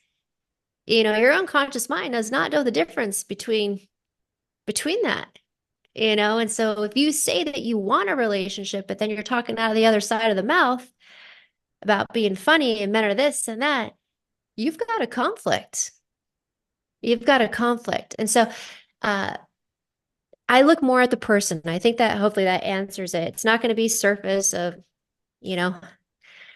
Speaker 2: your unconscious mind does not know the difference between that. And so if you say that you want a relationship, but then you're talking out of the other side of the mouth about being funny and men are this and that, you've got a conflict. You've got a conflict. And so I look more at the person. I think that hopefully that answers it. It's not going to be surface of, you know,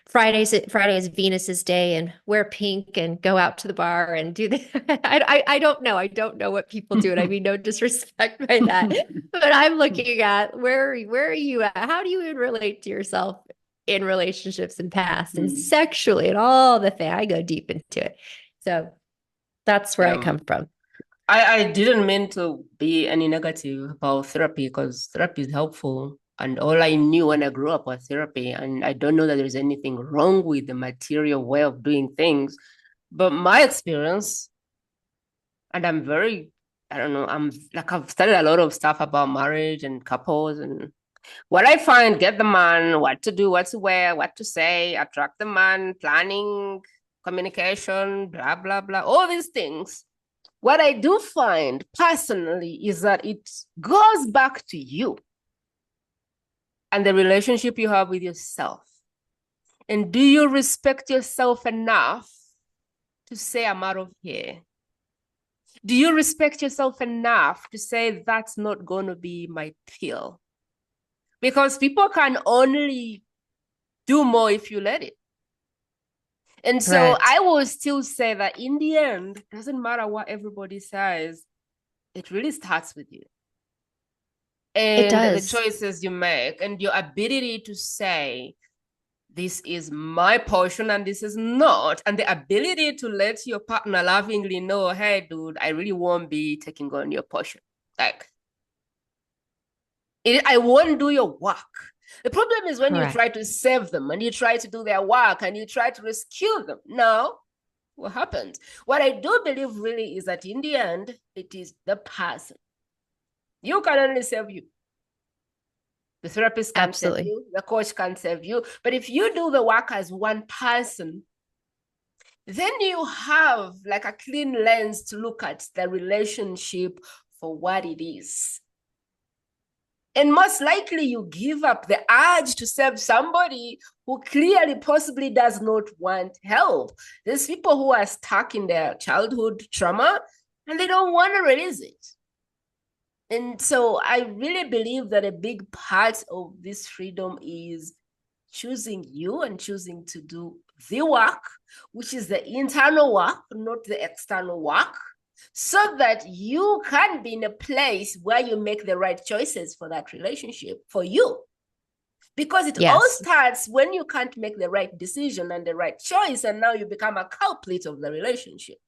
Speaker 2: Friday is Venus's day and wear pink and go out to the bar and do the I don't know. I don't know what people do. And I mean no disrespect by that. But I'm looking at where are you at? How do you even relate to yourself in relationships and past and sexually and all the thing? I go deep into it. So that's where I come from.
Speaker 1: I didn't mean to be any negative about therapy because therapy is helpful. And all I knew when I grew up was therapy. And I don't know that there's anything wrong with the material way of doing things. But my experience, and I don't know, I've studied a lot of stuff about marriage and couples. And what I find, get the man, what to do, what to wear, what to say, attract the man, planning, communication, blah, blah, blah, all these things. What I do find personally is that it goes back to you and the relationship you have with yourself. And do you respect yourself enough to say, I'm out of here? Do you respect yourself enough to say, that's not going to be my pill? Because people can only do more if you let it. And so
Speaker 2: Correct.
Speaker 1: I will still say that in the end, it doesn't matter what everybody says, it really starts with you
Speaker 2: It
Speaker 1: and the
Speaker 2: does.
Speaker 1: choices you make and your ability to say, this is my portion and this is not. And the ability to let your partner lovingly know, hey, dude, I really won't be taking on your portion. Like, I won't do your work. The problem is when you
Speaker 2: Correct.
Speaker 1: try to save them and you try to do their work and you try to rescue them. No, what happens? What I do believe really is that in the end, it is the person. You can only save you. The therapist can't save
Speaker 2: Absolutely.
Speaker 1: you. The coach can't save you. But if you do the work as one person, then you have like a clean lens to look at the relationship for what it is. And most likely you give up the urge to save somebody who clearly possibly does not want help. There's people who are stuck in their childhood trauma and they don't want to release it. And so I really believe that a big part of this freedom is choosing you and choosing to do the work, which is the internal work, not the external work, so that you can be in a place where you make the right choices for that relationship for you. Because it all
Speaker 2: Yes.
Speaker 1: starts when you can't make the right decision and the right choice, and now you become a culprit of the relationship.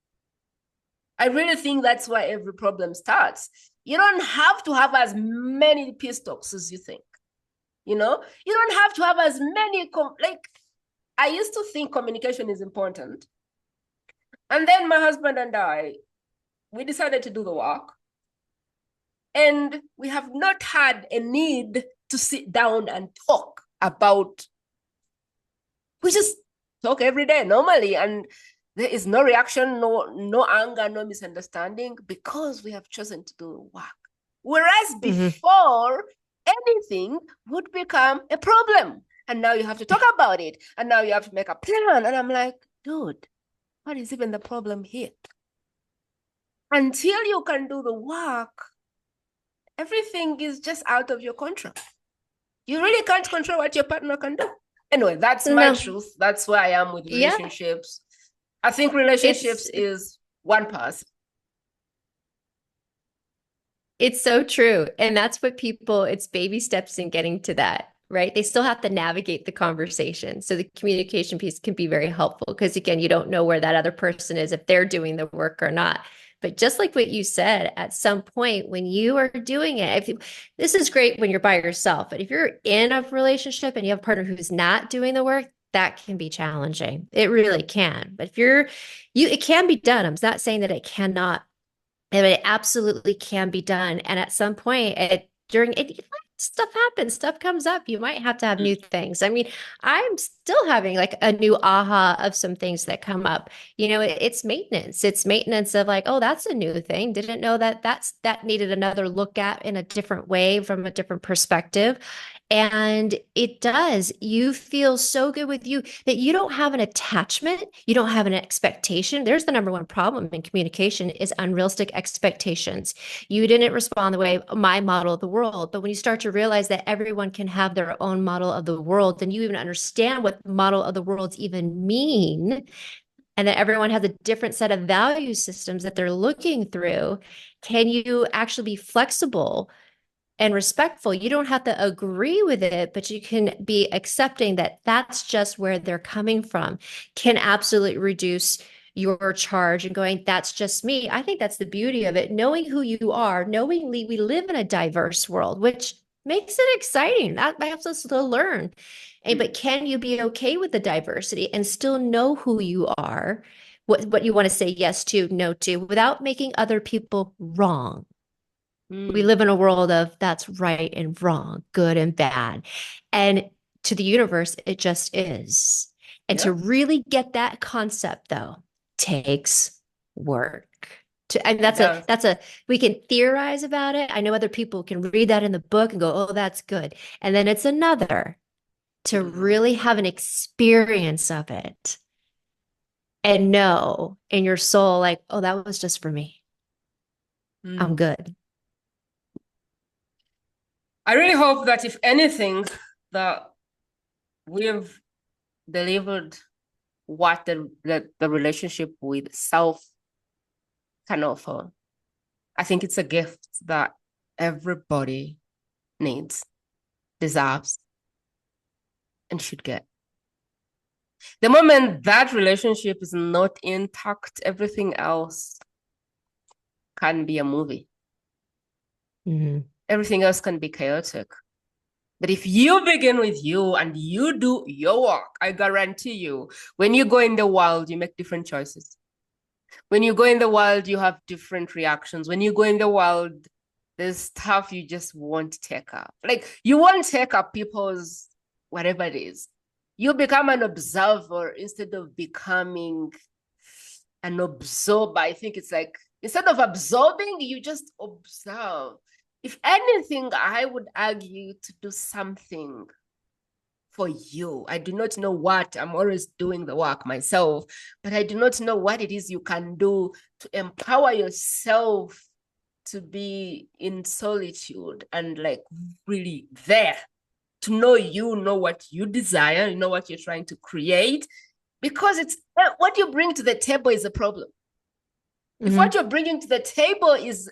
Speaker 1: I really think that's why every problem starts. You don't have to have as many peace talks as you think. You know, you don't have to have as many, like, I used to think communication is important. And then my husband and I, we decided to do the work. And we have not had a need to sit down and talk about, we just talk every day normally. And there is no reaction, no anger, no misunderstanding because we have chosen to do the work. Whereas
Speaker 2: Mm-hmm.
Speaker 1: before, anything would become a problem. And now you have to talk about it. And now you have to make a plan. And I'm like, dude, what is even the problem here? Until you can do the work, everything is just out of your control. You really can't control what your partner can do. Anyway, that's my
Speaker 2: No.
Speaker 1: truth. That's where I am with
Speaker 2: Yeah.
Speaker 1: relationships. I think relationships
Speaker 2: It's
Speaker 1: is one person.
Speaker 2: It's so true. And that's what people, it's baby steps in getting to that, right? They still have to navigate the conversation. So the communication piece can be very helpful because, again, you don't know where that other person is, if they're doing the work or not. But just like what you said, at some point when you are doing it, this is great when you're by yourself, but if you're in a relationship and you have a partner who's not doing the work, that can be challenging. It really can. But if it can be done. I'm not saying that it cannot, and it absolutely can be done. And at some point, stuff happens, stuff comes up. You might have to have new things. I mean, I'm still having like a new aha of some things that come up. It's maintenance. It's maintenance of like, oh, that's a new thing. Didn't know that needed another look at in a different way from a different perspective. And it does. You feel so good with you that you don't have an attachment. You don't have an expectation. There's the number one problem in communication is unrealistic expectations. You didn't respond the way my model of the world. But when you start to realize that everyone can have their own model of the world, then you even understand what model of the worlds even mean. And that everyone has a different set of value systems that they're looking through. Can you actually be flexible and respectful? You don't have to agree with it, but you can be accepting that that's just where they're coming from, can absolutely reduce your charge and going, that's just me. I think that's the beauty of it. Knowing who you are, knowing we live in a diverse world, which makes it exciting. That helps us to learn. But can you be okay with the diversity and still know who you are, what you want to say yes to, no to, without making other people wrong? We live in a world of that's right and wrong, good and bad. And to the universe, it just is. And to
Speaker 1: Yep.
Speaker 2: really get that concept, though, takes work. And
Speaker 1: It does.
Speaker 2: we can theorize about it. I know other people can read that in the book and go, oh, that's good. And then it's another to really have an experience of it. and know in your soul, like, oh, that was just for me. I'm
Speaker 1: Mm.
Speaker 2: good.
Speaker 1: I really hope that if anything, that we've delivered what the relationship with self can offer. I think it's a gift that everybody needs, deserves, and should get. The moment that relationship is not intact, everything else can be a movie.
Speaker 2: Mm-hmm.
Speaker 1: Everything else can be chaotic. But if you begin with you and you do your work, I guarantee you, when you go in the world, you make different choices. When you go in the world, you have different reactions. When you go in the world, there's stuff you just won't take up. Like you won't take up people's whatever it is. You become an observer instead of becoming an absorber. I think it's like instead of absorbing, you just observe. If anything, I would argue to do something for you. I do not know what. I'm always doing the work myself, but I do not know what it is you can do to empower yourself to be in solitude and like really there, to know you know what you desire, you know what you're trying to create, because it's what you bring to the table is a problem. If
Speaker 2: Mm-hmm.
Speaker 1: what you're bringing to the table is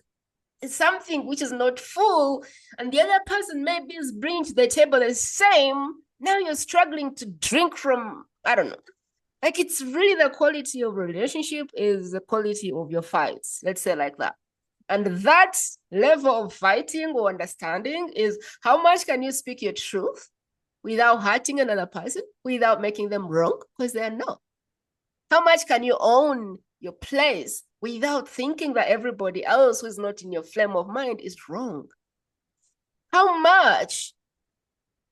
Speaker 1: something which is not full, and the other person maybe is bringing to the table the same, now you're struggling to drink from, I don't know. Like it's really the quality of relationship is the quality of your fights. Let's say like that. And that level of fighting or understanding is how much can you speak your truth without hurting another person, without making them wrong, because they are not. How much can you own your place without thinking that everybody else who's not in your flame of mind is wrong? How much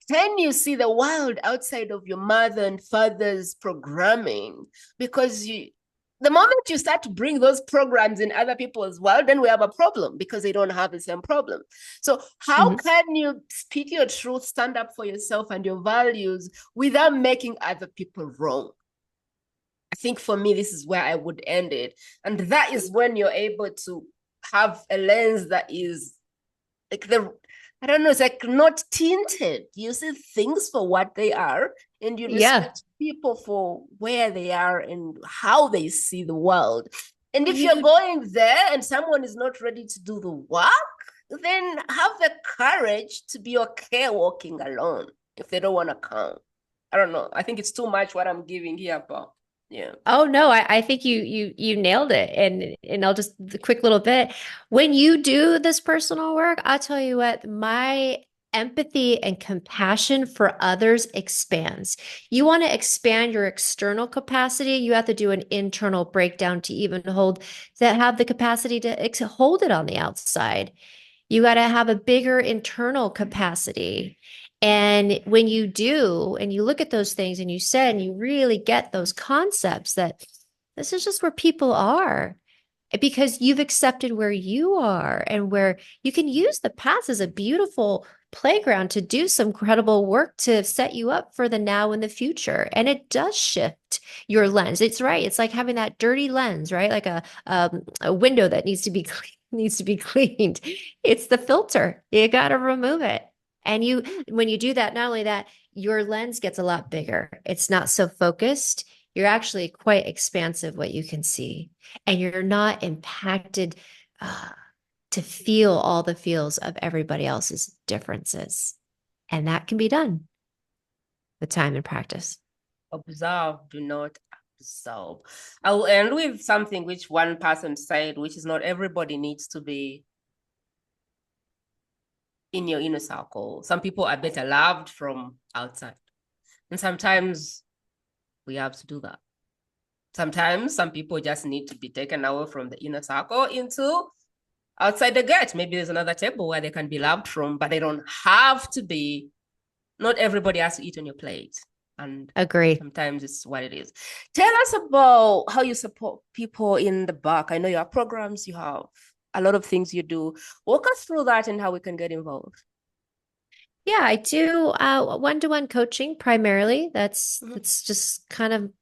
Speaker 1: can you see the world outside of your mother and father's programming? Because the moment you start to bring those programs in other people's world, then we have a problem because they don't have the same problem. So how
Speaker 2: Mm-hmm.
Speaker 1: can you speak your truth, stand up for yourself and your values without making other people wrong? I think for me, this is where I would end it. And that is when you're able to have a lens that is like I don't know, it's like not tinted. You see things for what they are, and you
Speaker 2: Yeah.
Speaker 1: respect people for where they are and how they see the world. And if you're
Speaker 2: You
Speaker 1: going there and someone is not ready to do the work, then have the courage to be okay walking alone if they don't want to come. I don't know. I think it's too much what I'm giving here, but yeah.
Speaker 2: Oh no, I think you nailed it. And I'll just the quick little bit. When you do this personal work, I'll tell you what, my empathy and compassion for others expands. You want to expand your external capacity, you have to do an internal breakdown to even hold that have the capacity to hold it on the outside. You got to have a bigger internal capacity. And when you do, and you look at those things and you said, and you really get those concepts that this is just where people are because you've accepted where you are and where you can use the past as a beautiful playground to do some credible work to set you up for the now and the future. And it does shift your lens. It's right. It's like having that dirty lens, right? Like a window that needs to be clean, needs to be cleaned. It's the filter. You got to remove it. And when you do that, not only that, your lens gets a lot bigger. It's not so focused. You're actually quite expansive what you can see, and you're not impacted uh, to feel all the feels of everybody else's differences. And that can be done with time and practice.
Speaker 1: Observe, do not absorb. I'll end with something which one person said, which is not everybody needs to be in your inner circle. Some people are better loved from outside. And sometimes we have to do that. Sometimes some people just need to be taken away from the inner circle into outside the gate. Maybe there's another table where they can be loved from, but they don't have to be. Not everybody has to eat on your plate. And
Speaker 2: Agree.
Speaker 1: sometimes it's what it is. Tell us about how you support people in the back. I know you have programs, you have a lot of things you do. Walk us through that and how we can get involved.
Speaker 2: Yeah, I do one-to-one coaching primarily. That's
Speaker 1: Mhm.
Speaker 2: that's just kind of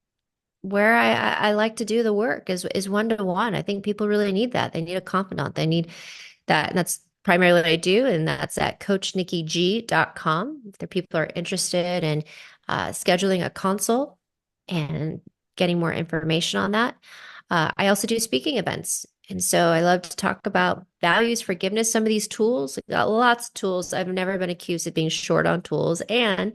Speaker 2: where I like to do the work is one-to-one. I think people really need that. They need a confidant. They need that. And that's primarily what I do. And that's at coachnikkig.com. If there people are interested in scheduling a consult and getting more information on that. I also do speaking events. And so I love to talk about values, forgiveness, some of these tools. I got lots of tools. I've never been accused of being short on tools. And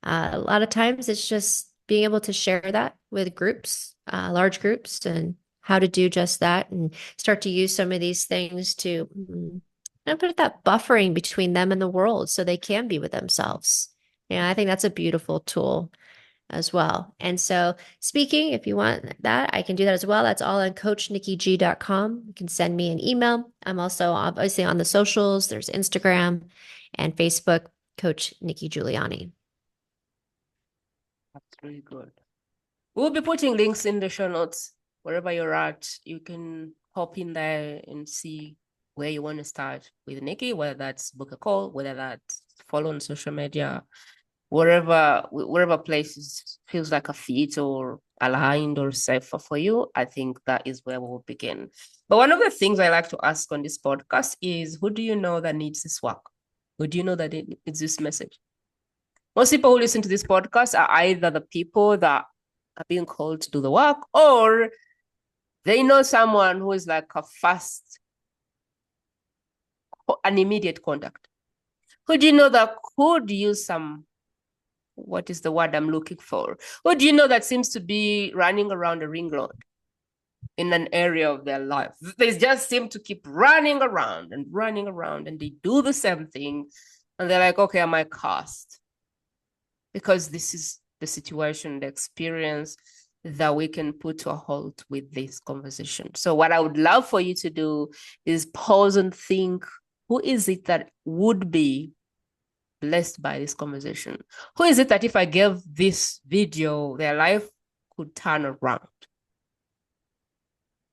Speaker 2: a lot of times it's just being able to share that with groups, large groups, and how to do just that and start to use some of these things to put that buffering between them and the world so they can be with themselves. Yeah, I think that's a beautiful tool as well. And so speaking, if you want that, I can do that as well. That's all on coachnikkig.com. You can send me an email. I'm also obviously on the socials. There's Instagram and Facebook, Coach Nikki Giuliani.
Speaker 1: That's really good. We'll be putting links in the show notes. Wherever you're at, you can hop in there and see where you want to start with Nikki, whether that's book a call, whether that's follow on social media, wherever places feels like a fit or aligned or safer for you. I think that is where we'll begin. But one of the things I like to ask on this podcast is, who do you know that needs this work? Who do you know that needs this message? Most people who listen to this podcast are either the people that are being called to do the work, or they know someone who is like an immediate contact. Who do you know that could use some, what is the word I'm looking for? Who do you know that seems to be running around a ring road in an area of their life? They just seem to keep running around, and they do the same thing. And they're like, okay, am I cast? Because this is the situation, the experience that we can put to a halt with this conversation. So what I would love for you to do is pause and think, who is it that would be blessed by this conversation? Who is it that if I gave this video, their life could turn around?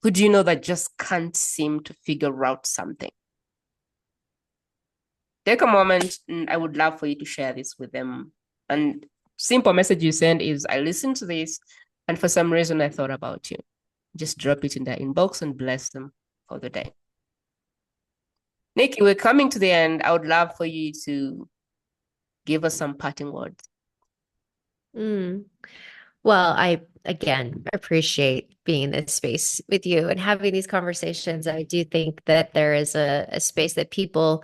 Speaker 1: Who do you know that just can't seem to figure out something? Take a moment, and I would love for you to share this with them. And simple message you send is, I listened to this, and for some reason I thought about you. Just drop it in their inbox and bless them for the day. Nikki, we're coming to the end. I would love for you to give us some parting words.
Speaker 2: Well, I again appreciate being in this space with you and having these conversations. I do think that there is a space that people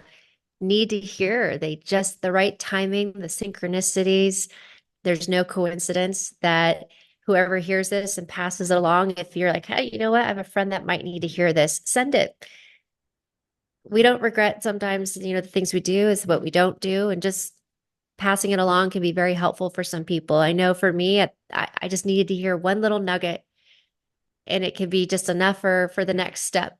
Speaker 2: need to hear. They just the right timing, the synchronicities. There's no coincidence that whoever hears this and passes it along, if you're like, hey, you know what? I have a friend that might need to hear this, send it. We don't regret sometimes, the things we do is what we don't do. And just passing it along can be very helpful for some people. I know for me, I just needed to hear one little nugget, and it can be just enough for the next step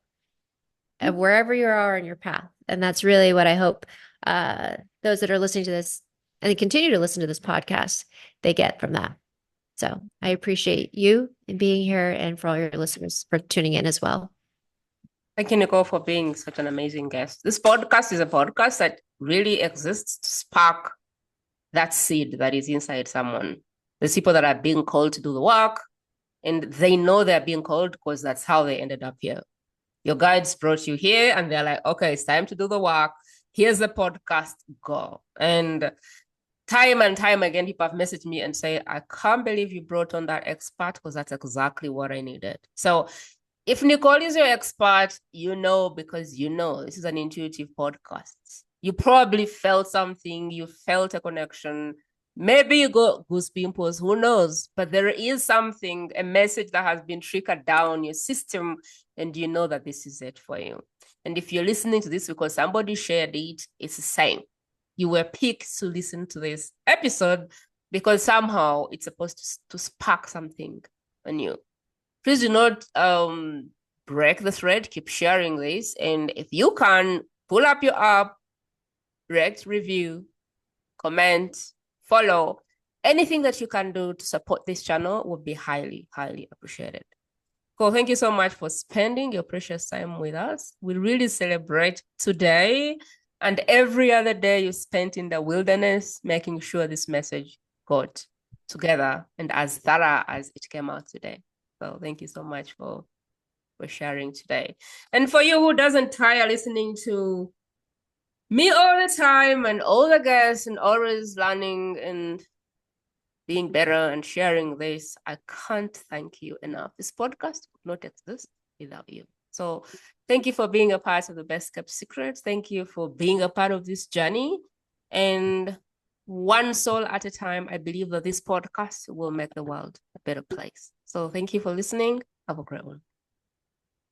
Speaker 2: of wherever you are in your path. And that's really what I hope those that are listening to this and continue to listen to this podcast, they get from that. So I appreciate you and being here, and for all your listeners for tuning in as well.
Speaker 1: Thank you, Nicole, for being such an amazing guest. This podcast is a podcast that really exists to spark that seed that is inside someone. There's people that are being called to do the work, and they know they're being called because that's how they ended up here. Your guides brought you here, and they're like, okay, it's time to do the work. Here's the podcast, go. And time and time again, people have messaged me and say, I can't believe you brought on that expert, because that's exactly what I needed. So if Nicole is your expert, because this is an intuitive podcast. You probably felt something, you felt a connection. Maybe you got goose pimples, who knows? But there is something, a message that has been trickled down your system, and you know that this is it for you. And if you're listening to this because somebody shared it, it's the same. You were picked to listen to this episode because somehow it's supposed to spark something in you. Please do not break the thread. Keep sharing this. And if you can, pull up your app, rate, review, comment, follow. Anything that you can do to support this channel would be highly, highly appreciated. Cool. Thank you so much for spending your precious time with us. We really celebrate today and every other day you spent in the wilderness, making sure this message got together and as thorough as it came out today. So thank you so much for sharing today. And for you who doesn't tire listening to me all the time and all the guests and always learning and being better and sharing this, I can't thank you enough. This podcast would not exist without you. So thank you for being a part of the Best Kept Secrets. Thank you for being a part of this journey. And one soul at a time, I believe that this podcast will make the world a better place. So thank you for listening. Have a great one.